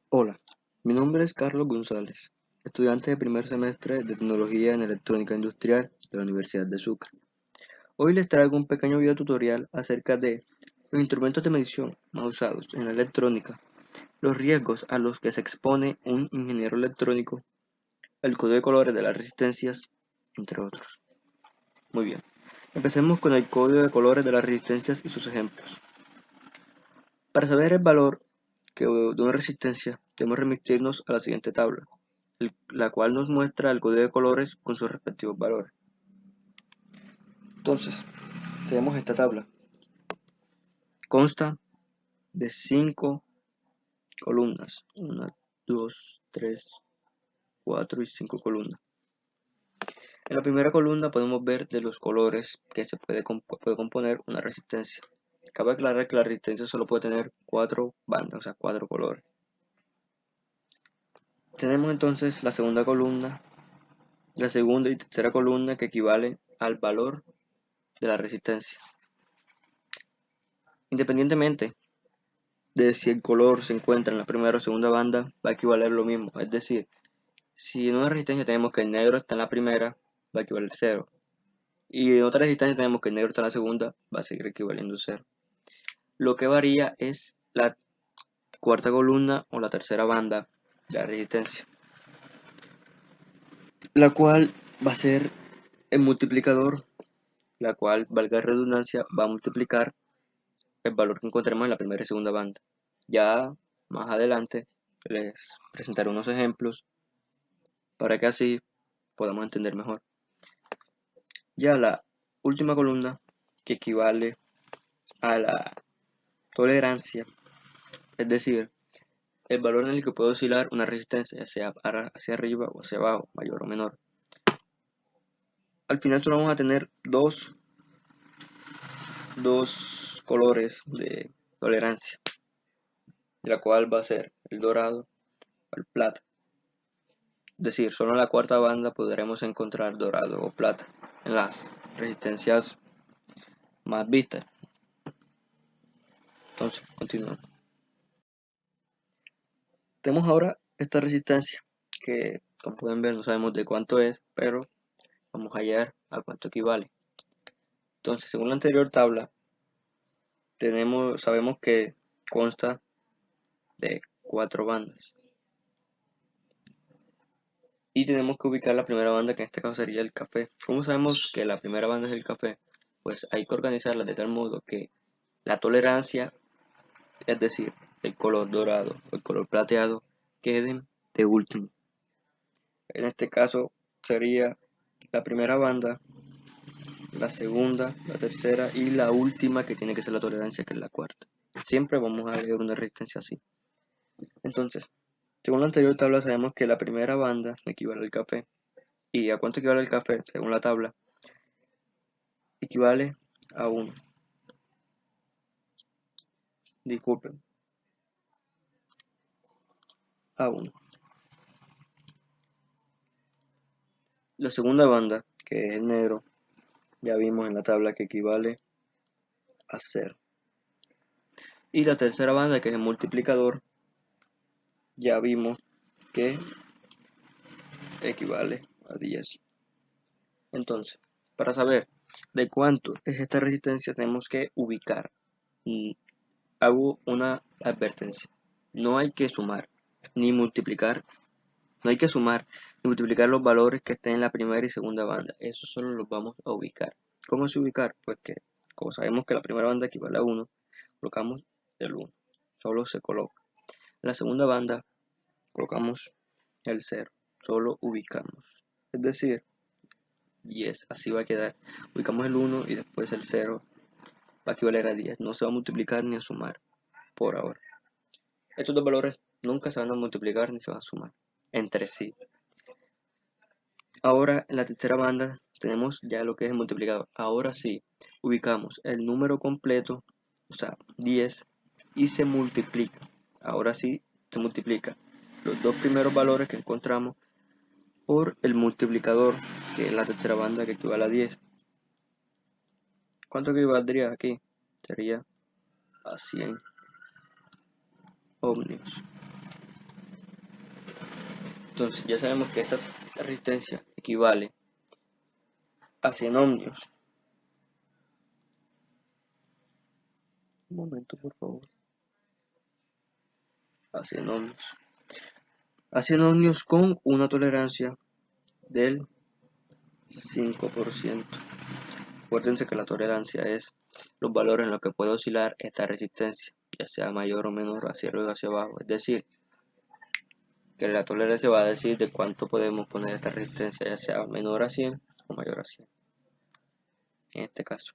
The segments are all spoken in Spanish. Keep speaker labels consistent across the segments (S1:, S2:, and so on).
S1: Hola, mi nombre es Carlos González, estudiante de primer semestre de Tecnología en Electrónica Industrial de la Universidad de Sucre. Hoy les traigo un pequeño video tutorial acerca de los instrumentos de medición más usados en la electrónica, los riesgos a los que se expone un ingeniero electrónico, el código de colores de las resistencias, entre otros. Muy bien, empecemos con el código de colores de las resistencias y sus ejemplos. Para saber el valor de una resistencia, debemos remitirnos a la siguiente tabla, la cual nos muestra el código de colores con sus respectivos valores. Entonces, tenemos esta tabla. Consta de 5 columnas. 1, 2, 3, 4 y 5 columnas. En la primera columna podemos ver de los colores que se puede componer una resistencia. Cabe aclarar que la resistencia solo puede tener 4 bandas, o sea, 4 colores. Tenemos entonces la segunda columna, la segunda y tercera columna que equivalen al valor de la resistencia. Independientemente de si el color se encuentra en la primera o segunda banda, va a equivaler lo mismo. Es decir, si en una resistencia tenemos que el negro está en la primera, va a equivaler 0. Y en otra resistencia tenemos que el negro está en la segunda, va a seguir equivaliendo 0. Lo que varía es la cuarta columna o la tercera banda de la resistencia, la cual va a ser el multiplicador, la cual, valga la redundancia, va a multiplicar el valor que encontremos en la primera y segunda banda. Ya más adelante les presentaré unos ejemplos para que así podamos entender mejor. Ya la última columna, que equivale a la tolerancia, es decir, el valor en el que puede oscilar una resistencia, ya sea hacia arriba o hacia abajo, mayor o menor. Al final solo vamos a tener dos colores de tolerancia, de la cual va a ser el dorado o el plata. Es decir, solo en la cuarta banda podremos encontrar dorado o plata en las resistencias más vistas. Entonces, continuamos. Tenemos ahora esta resistencia que, como pueden ver, no sabemos de cuánto es, pero vamos a hallar a cuánto equivale. Entonces, según la anterior tabla, sabemos que consta de 4 bandas. Y tenemos que ubicar la primera banda, que en este caso sería el café. ¿Cómo sabemos que la primera banda es el café? Pues hay que organizarla de tal modo que la tolerancia, es decir, el color dorado o el color plateado, queden de último. En este caso sería la primera banda, la segunda, la tercera y la última, que tiene que ser la tolerancia, que es la cuarta. Siempre vamos a leer una resistencia así. Entonces, según la anterior tabla sabemos que la primera banda equivale al café. ¿Y a cuánto equivale el café? Según la tabla, equivale a 1. Disculpen, a 1. La segunda banda, que es el negro, ya vimos en la tabla que equivale a 0. Y la tercera banda, que es el multiplicador, ya vimos que equivale a 10. Entonces, para saber de cuánto es esta resistencia, tenemos que ubicar. Hago una advertencia. No hay que sumar ni multiplicar. No hay que sumar ni multiplicar los valores que estén en la primera y segunda banda. Eso solo los vamos a ubicar. ¿Cómo se ubicar? Pues que, como sabemos que la primera banda equivale a 1, colocamos el 1. Solo se coloca. En la segunda banda colocamos el 0. Solo ubicamos. Es decir, 10. Así va a quedar. Ubicamos el 1 y después el 0 va a equivaler a 10. No se va a multiplicar ni a sumar por ahora. Estos dos valores nunca se van a multiplicar ni se van a sumar entre sí. Ahora en la tercera banda tenemos ya lo que es el multiplicador. Ahora sí, ubicamos el número completo, o sea, 10, y se multiplica. Ahora sí, se multiplica los dos primeros valores que encontramos por el multiplicador, que es la tercera banda, que equivale a 10. ¿Cuánto equivaldría aquí? Sería a 100 ohmios. Entonces ya sabemos que esta resistencia equivale a 100 ohmios. Un momento, por favor. A 100 ohmios. A 100 ohmios con una tolerancia del 5%. Acuérdense que la tolerancia es los valores en los que puede oscilar esta resistencia, ya sea mayor o menor, hacia arriba o hacia abajo. Es decir, que la tolerancia va a decir de cuánto podemos poner esta resistencia, ya sea menor a 100 o mayor a 100. En este caso,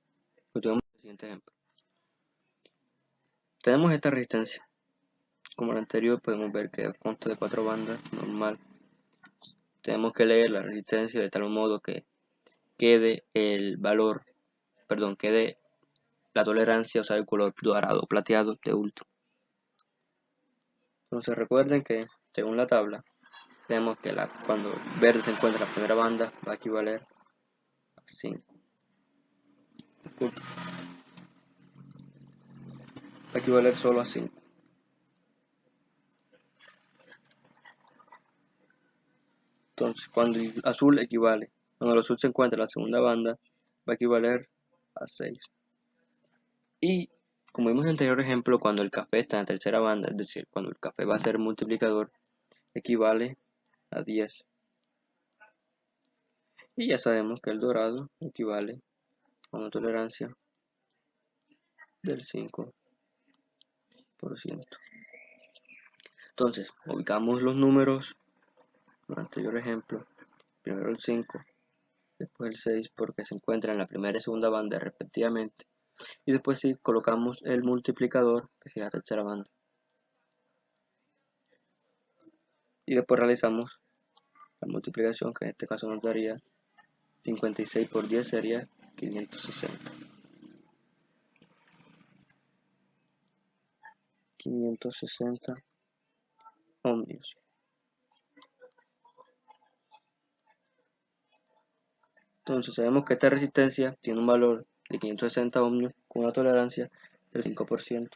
S1: continuamos con el siguiente ejemplo. Tenemos esta resistencia. Como la anterior, podemos ver que consta de 4 bandas, normal. Tenemos que leer la resistencia de tal modo que quede el valor, quede la tolerancia, o sea, el color dorado, plateado de último. Entonces recuerden que, según la tabla, tenemos que cuando verde se encuentra en la primera banda, va a equivaler a 5. Disculpe, va a equivaler solo a 5. Entonces, cuando el azul cuando el azul se encuentra en la segunda banda, va a equivaler a 6. Y como vimos en el anterior ejemplo, cuando el café está en la tercera banda, es decir, cuando el café va a ser multiplicador, equivale a 10. Y ya sabemos que el dorado equivale a una tolerancia del 5%. Entonces, ubicamos los números en el anterior ejemplo. Primero el 5, después el 6 porque se encuentra en la primera y segunda banda respectivamente. Y después sí colocamos el multiplicador, que sería la tercera banda. Y después realizamos la multiplicación, que en este caso nos daría 56 por 10 sería 560. 560 ohmios. Entonces sabemos que esta resistencia tiene un valor de 560 ohmios con una tolerancia del 5%.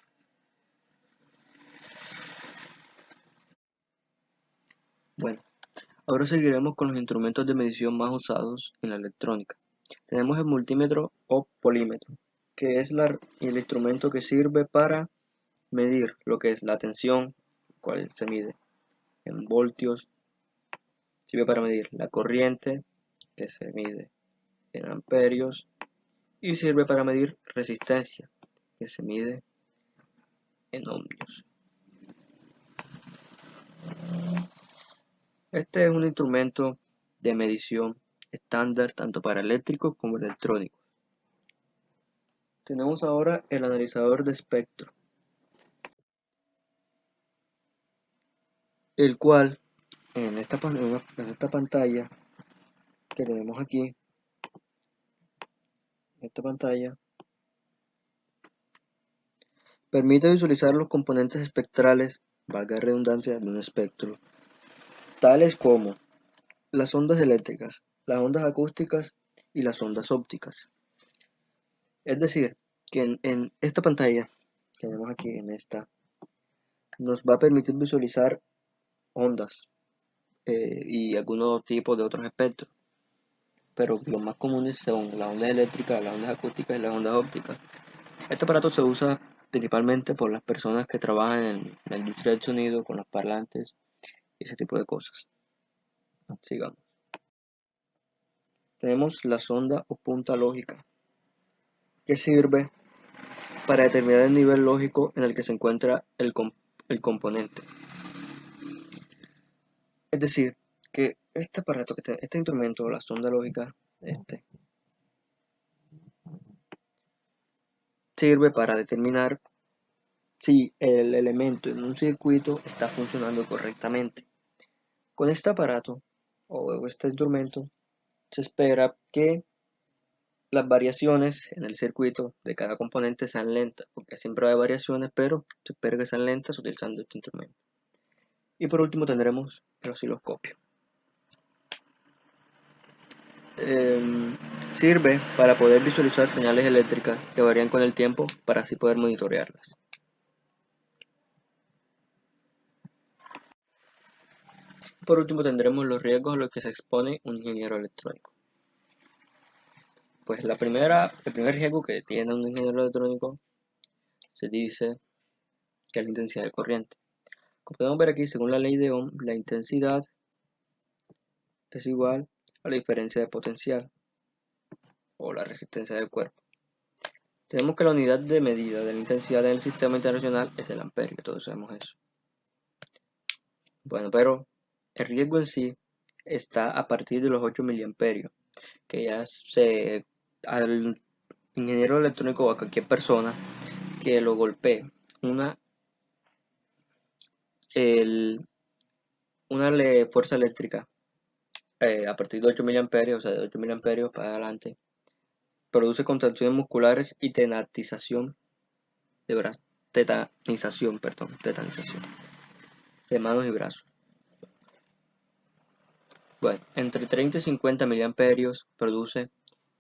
S1: Bueno, ahora seguiremos con los instrumentos de medición más usados en la electrónica. Tenemos el multímetro o polímetro, que es el instrumento que sirve para medir lo que es la tensión, cual se mide en voltios, sirve para medir la corriente, que se mide en amperios, y sirve para medir resistencia, que se mide en ohmios. Este es un instrumento de medición estándar tanto para eléctricos como electrónicos. Tenemos ahora el analizador de espectro, el cual en esta pantalla que tenemos aquí, esta pantalla, permite visualizar los componentes espectrales, valga la redundancia, de un espectro, tales como las ondas eléctricas, las ondas acústicas y las ondas ópticas. Es decir, que en esta pantalla que tenemos aquí, nos va a permitir visualizar ondas y algunos tipos de otros espectros, pero los más comunes son las ondas eléctricas, las ondas acústicas y las ondas ópticas. Este aparato se usa principalmente por las personas que trabajan en la industria del sonido, con los parlantes y ese tipo de cosas. Sigamos. Tenemos la sonda o punta lógica, que sirve para determinar el nivel lógico en el que se encuentra el componente. Es decir, que este aparato, este instrumento, la sonda lógica, sirve para determinar si el elemento en un circuito está funcionando correctamente. Con este aparato o este instrumento se espera que las variaciones en el circuito de cada componente sean lentas, porque siempre hay variaciones, pero se espera que sean lentas utilizando este instrumento. Y por último tendremos el osciloscopio. Sirve para poder visualizar señales eléctricas que varían con el tiempo para así poder monitorearlas. Por último tendremos los riesgos a los que se expone un ingeniero electrónico. Pues el primer riesgo que tiene un ingeniero electrónico se dice que es la intensidad de corriente. Como podemos ver aquí, según la ley de Ohm, la intensidad es igual a la diferencia de potencial o la resistencia del cuerpo. Tenemos que la unidad de medida de la intensidad en el sistema internacional es el amperio, todos sabemos eso. Bueno, pero el riesgo en sí está a partir de los 8 miliamperios, que ya al ingeniero electrónico o a cualquier persona que lo golpee una fuerza eléctrica a partir de 8 miliamperios, o sea, de 8 miliamperios para adelante, produce contracciones musculares y tetanización tetanización de manos y brazos. Bueno, entre 30 y 50 miliamperios produce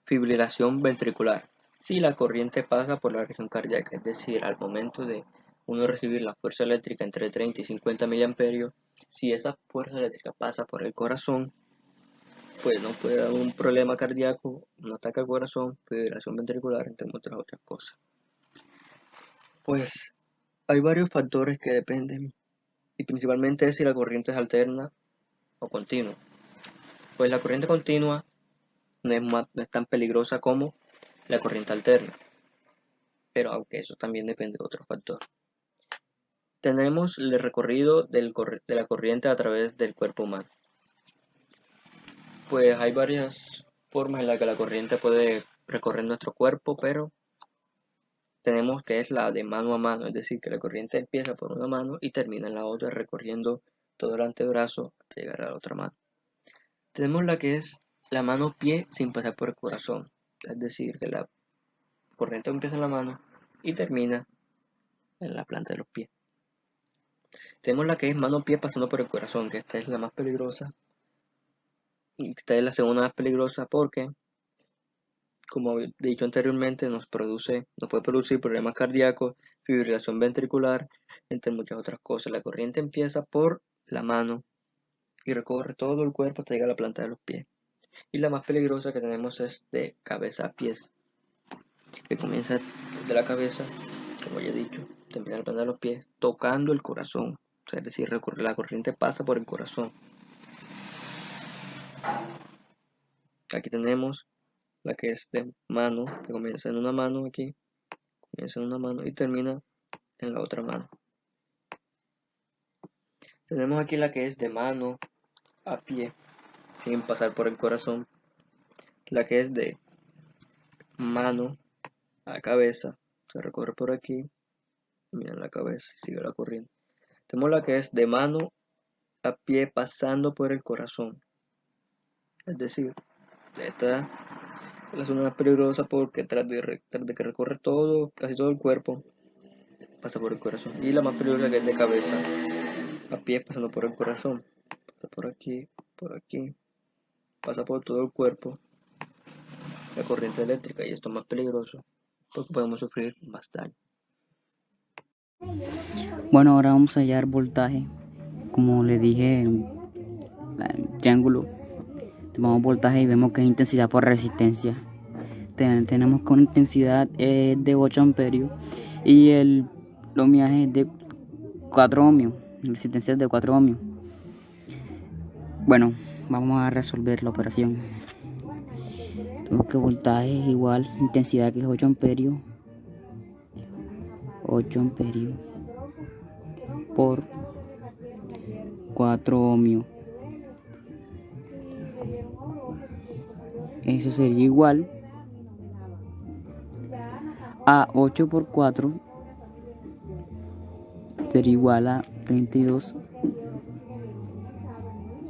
S1: fibrilación ventricular. Si la corriente pasa por la región cardíaca, es decir, al momento de uno recibir la fuerza eléctrica entre 30 y 50 miliamperios, si esa fuerza eléctrica pasa por el corazón, pues no puede dar un problema cardíaco, un ataque al corazón, fibrilación ventricular, entre muchas otras cosas. Pues hay varios factores que dependen, y principalmente es si la corriente es alterna o continua. Pues la corriente continua no es tan peligrosa como la corriente alterna, pero aunque eso también depende de otro factor. Tenemos el recorrido de la corriente a través del cuerpo humano. Pues hay varias formas en las que la corriente puede recorrer nuestro cuerpo, pero tenemos que es la de mano a mano, es decir, que la corriente empieza por una mano y termina en la otra, recorriendo todo el antebrazo hasta llegar a la otra mano. Tenemos la que es la mano-pie sin pasar por el corazón, es decir, que la corriente empieza en la mano y termina en la planta de los pies. Tenemos la que es mano-pie pasando por el corazón, que esta es la más peligrosa. Y esta es la segunda más peligrosa porque, como he dicho anteriormente, nos puede producir problemas cardíacos, fibrilación ventricular, entre muchas otras cosas. La corriente empieza por la mano y recorre todo el cuerpo hasta llegar a la planta de los pies. Y la más peligrosa que tenemos es de cabeza a pies, que comienza de la cabeza, como ya he dicho, termina en la planta de los pies, tocando el corazón. O sea, es decir, la corriente pasa por el corazón. Aquí tenemos la que es de mano, que comienza en una mano aquí, comienza en una mano y termina en la otra mano. Tenemos aquí la que es de mano a pie, sin pasar por el corazón. La que es de mano a cabeza, se recorre por aquí, mira la cabeza y sigue la corriente. Tenemos la que es de mano a pie pasando por el corazón. Es decir, esta es la zona más peligrosa porque tras de que recorre casi todo el cuerpo, pasa por el corazón. Y la más peligrosa que es de cabeza a pie pasando por el corazón. Pasa por aquí, pasa por todo el cuerpo, la corriente eléctrica, y esto es más peligroso porque podemos sufrir más daño.
S2: Bueno, ahora vamos a hallar voltaje. Como le dije, en el triángulo, tomamos voltaje y vemos que es intensidad por resistencia. Tenemos que una intensidad de 8 amperios y el ohmiaje es de 4 ohmios, la resistencia es de 4 ohmios. Bueno, vamos a resolver la operación. Tenemos que voltaje es igual intensidad, que es 8 amperios, 8 amperios por 4 ohmios. Eso sería igual a 8 por 4, sería igual a 32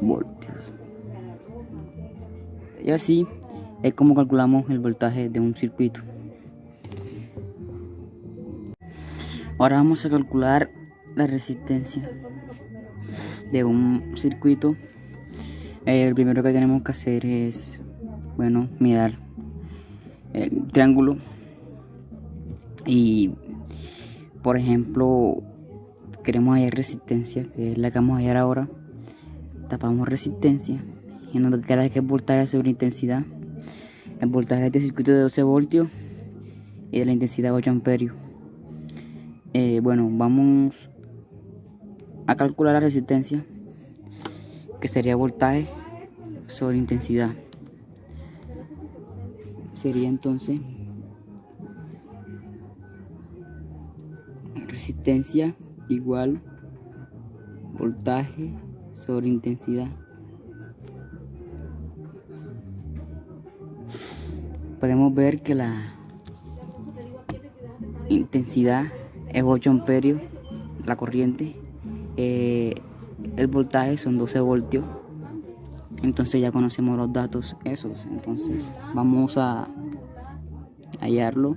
S2: voltios. Y así es como calculamos el voltaje de un circuito. Ahora vamos a calcular la resistencia de un circuito. El primero que tenemos que hacer es, mirar el triángulo y, por ejemplo, queremos hallar resistencia, que es la que vamos a hallar ahora. tapamos resistencia y nos queda que el voltaje sobre intensidad. El voltaje de este circuito de 12 voltios y de la intensidad 8 amperios. Bueno, vamos a calcular la resistencia, que sería voltaje sobre intensidad. Sería entonces resistencia igual voltaje sobre intensidad. Podemos ver que la intensidad es 8 amperios, la corriente, el voltaje son 12 voltios. Entonces ya conocemos los datos esos. Entonces vamos a hallarlo.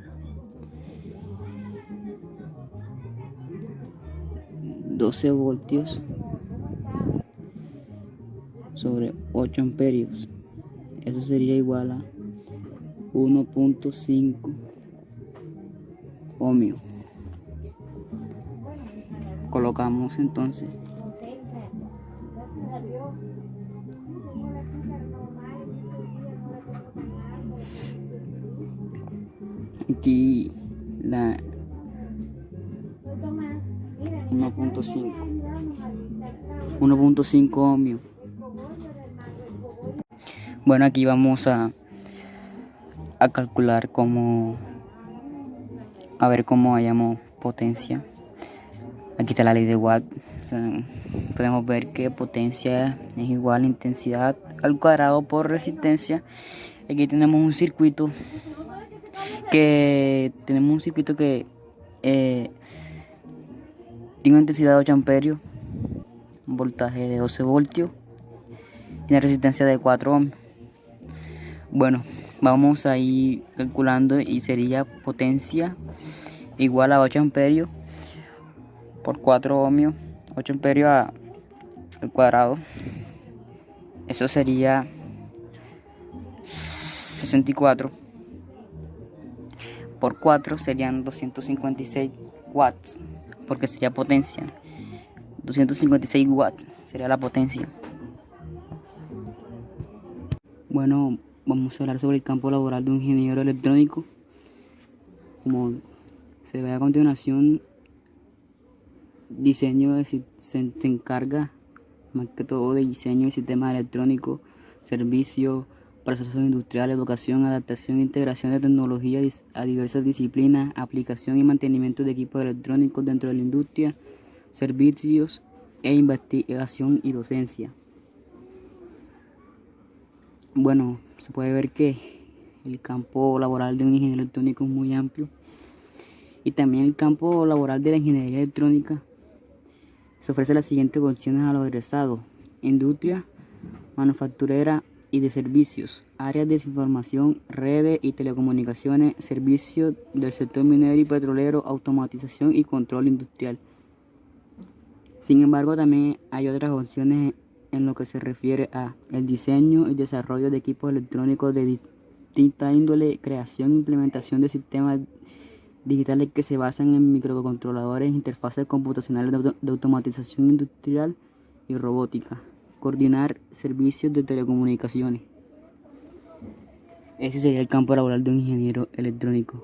S2: 12 voltios sobre 8 amperios. Eso sería igual a 1.5 ohmio. Colocamos entonces aquí la 1.5 ohmio. Bueno, aquí vamos a calcular a ver cómo hallamos potencia. Aquí está la ley de Watt. O sea, podemos ver que potencia es igual a intensidad al cuadrado por resistencia. Aquí tenemos un circuito que tiene una intensidad de 8 amperios, un voltaje de 12 voltios y una resistencia de 4 ohms. Bueno, vamos a ir calculando y sería potencia igual a 8 amperios por 4 ohmios, 8 amperios al cuadrado. Eso sería 64 por 4 serían 256 watts, porque sería potencia. 256 watts sería la potencia. Bueno, vamos a hablar sobre el campo laboral de un ingeniero electrónico. Como se ve a continuación, diseño se encarga más que todo de diseño de sistemas electrónicos, servicios, procesos industriales, educación, adaptación e integración de tecnologías a diversas disciplinas, aplicación y mantenimiento de equipos electrónicos dentro de la industria, servicios e investigación y docencia. Bueno, se puede ver que el campo laboral de un ingeniero electrónico es muy amplio, y también el campo laboral de la ingeniería electrónica se ofrece las siguientes opciones a los egresados: industria, manufacturera y de servicios, áreas de información, redes y telecomunicaciones, servicios del sector minero y petrolero, automatización y control industrial. Sin embargo, también hay otras opciones en lo que se refiere a el diseño y desarrollo de equipos electrónicos de distinta índole, creación e implementación de sistemas digitales que se basan en microcontroladores, interfaces computacionales de automatización industrial y robótica, coordinar servicios de telecomunicaciones. Ese sería el campo laboral de un ingeniero electrónico.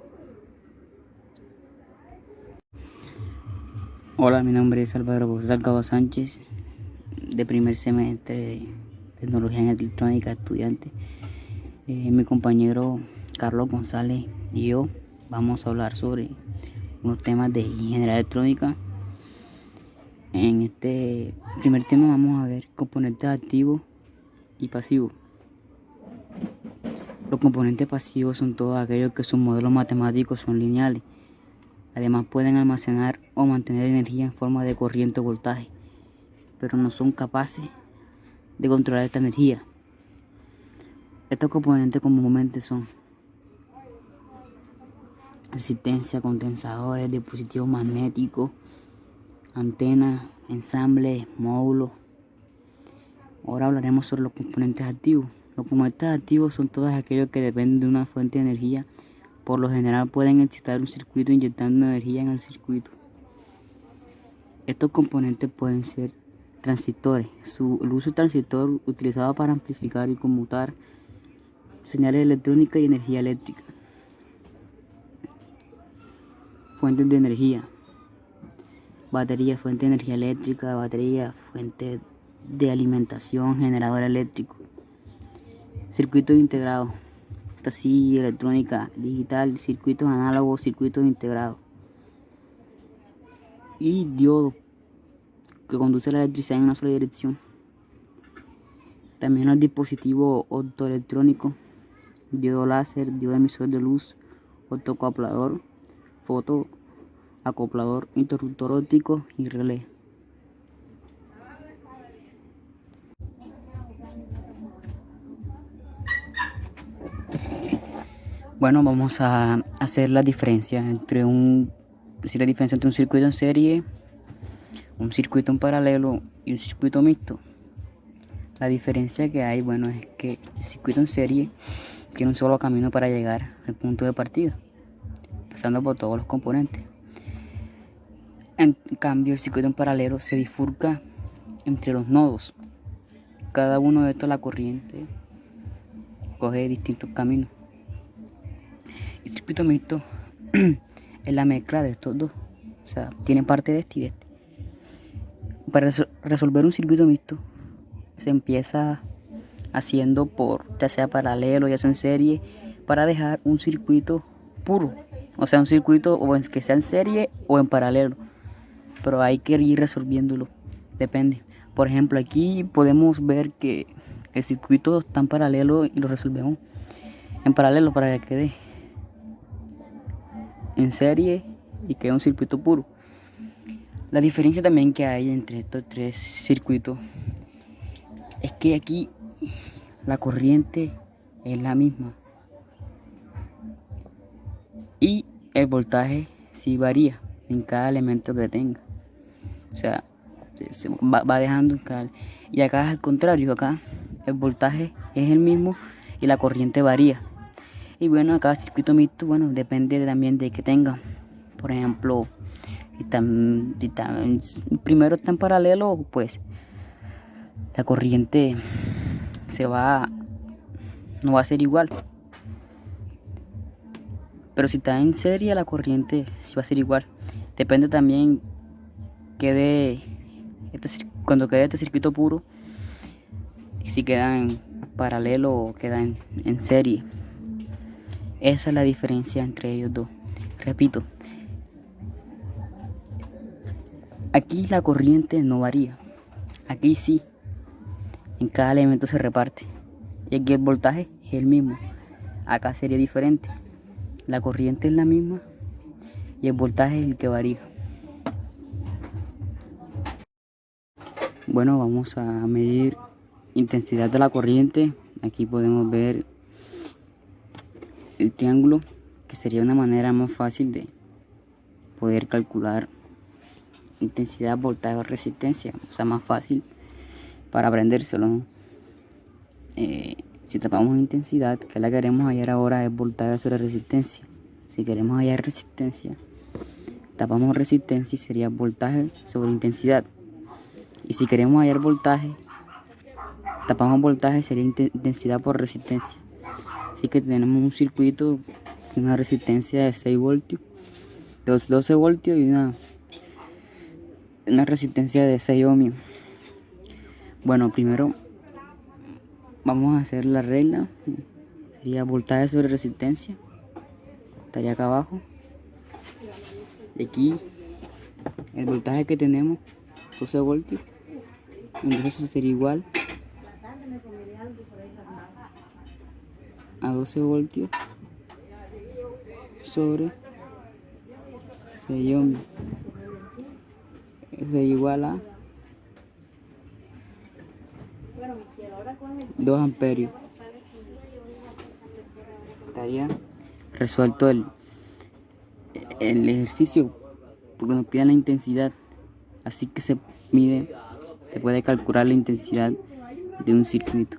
S2: Hola, mi nombre es Álvaro Salgado Sánchez, de primer semestre de Tecnología en Electrónica, estudiante. Mi compañero Carlos González y yo vamos a hablar sobre unos temas de ingeniería electrónica. En este primer tema vamos a ver componentes activos y pasivos. Los componentes pasivos son todos aquellos que sus modelos matemáticos son lineales. Además pueden almacenar o mantener energía en forma de corriente o voltaje, pero no son capaces de controlar esta energía. Estos componentes comúnmente son resistencia, condensadores, dispositivos magnéticos, antenas, ensambles, módulos. Ahora hablaremos sobre los componentes activos. Los componentes activos son todos aquellos que dependen de una fuente de energía. Por lo general pueden excitar un circuito inyectando energía en el circuito. Estos componentes pueden ser Transistores. El uso del transistor utilizado para amplificar y conmutar señales electrónicas y energía eléctrica. Fuentes de energía. Batería, fuente de energía eléctrica, batería, fuente de alimentación, generador eléctrico. Circuitos integrados. Así, electrónica, digital, circuitos análogos, circuitos integrados. Y diodo, que conduce la electricidad en una sola dirección. También los dispositivos optoelectrónicos, diodo láser, diodo emisor de luz, optoacoplador, fotoacoplador, interruptor óptico y relé. Bueno, vamos a hacer la diferencia entre un circuito en serie, un circuito en paralelo y un circuito mixto. La diferencia que hay, bueno, es que el circuito en serie tiene un solo camino para llegar al punto de partida, pasando por todos los componentes. En cambio, el circuito en paralelo se bifurca entre los nodos. Cada uno de estos, la corriente coge distintos caminos. El circuito mixto es la mezcla de estos dos, o sea, tiene parte de este y de este. Para resolver un circuito mixto se empieza haciendo ya sea paralelo, ya sea en serie, para dejar un circuito puro, o sea, un circuito o que sea en serie o en paralelo, pero hay que ir resolviéndolo, depende. Por ejemplo, aquí podemos ver que el circuito está en paralelo y lo resolvemos en paralelo para que quede en serie y quede un circuito puro. La diferencia también que hay entre estos tres circuitos es que aquí la corriente es la misma y el voltaje sí varía en cada elemento que tenga, o sea, se va dejando en cada. Y acá es al contrario, acá el voltaje es el mismo y la corriente varía. Y bueno, acá el circuito mixto, bueno, depende también de que tenga. Por ejemplo, primero está en paralelo, pues la corriente no va a ser igual. Pero si está en serie, la corriente sí va a ser igual. Depende también cuando quede este circuito puro, si queda en paralelo o queda en serie. Esa es la diferencia entre ellos dos. Repito, aquí la corriente no varía, aquí sí, en cada elemento se reparte. Y aquí el voltaje es el mismo, acá sería diferente. La corriente es la misma y el voltaje es el que varía. Bueno, vamos a medir intensidad de la corriente. Aquí podemos ver el triángulo, que sería una manera más fácil de poder calcular intensidad, voltaje o resistencia, o sea, más fácil para aprendérselo, ¿no? Si tapamos intensidad, que la queremos hallar ahora, es voltaje sobre resistencia. Si queremos hallar resistencia, tapamos resistencia y sería voltaje sobre intensidad. Y si queremos hallar voltaje, tapamos voltaje, sería intensidad por resistencia. Así que tenemos un circuito con una resistencia de 6 voltios, 12 voltios y una resistencia de 6 ohmios. Bueno, primero vamos a hacer la regla. Sería voltaje sobre resistencia, estaría acá abajo. Y aquí el voltaje que tenemos, 12 voltios, entonces eso sería igual a 12 voltios sobre 6 ohmios. Eso sería igual a 2 amperios. Estaría resuelto el ejercicio, porque nos piden la intensidad. Así que se puede calcular la intensidad de un circuito.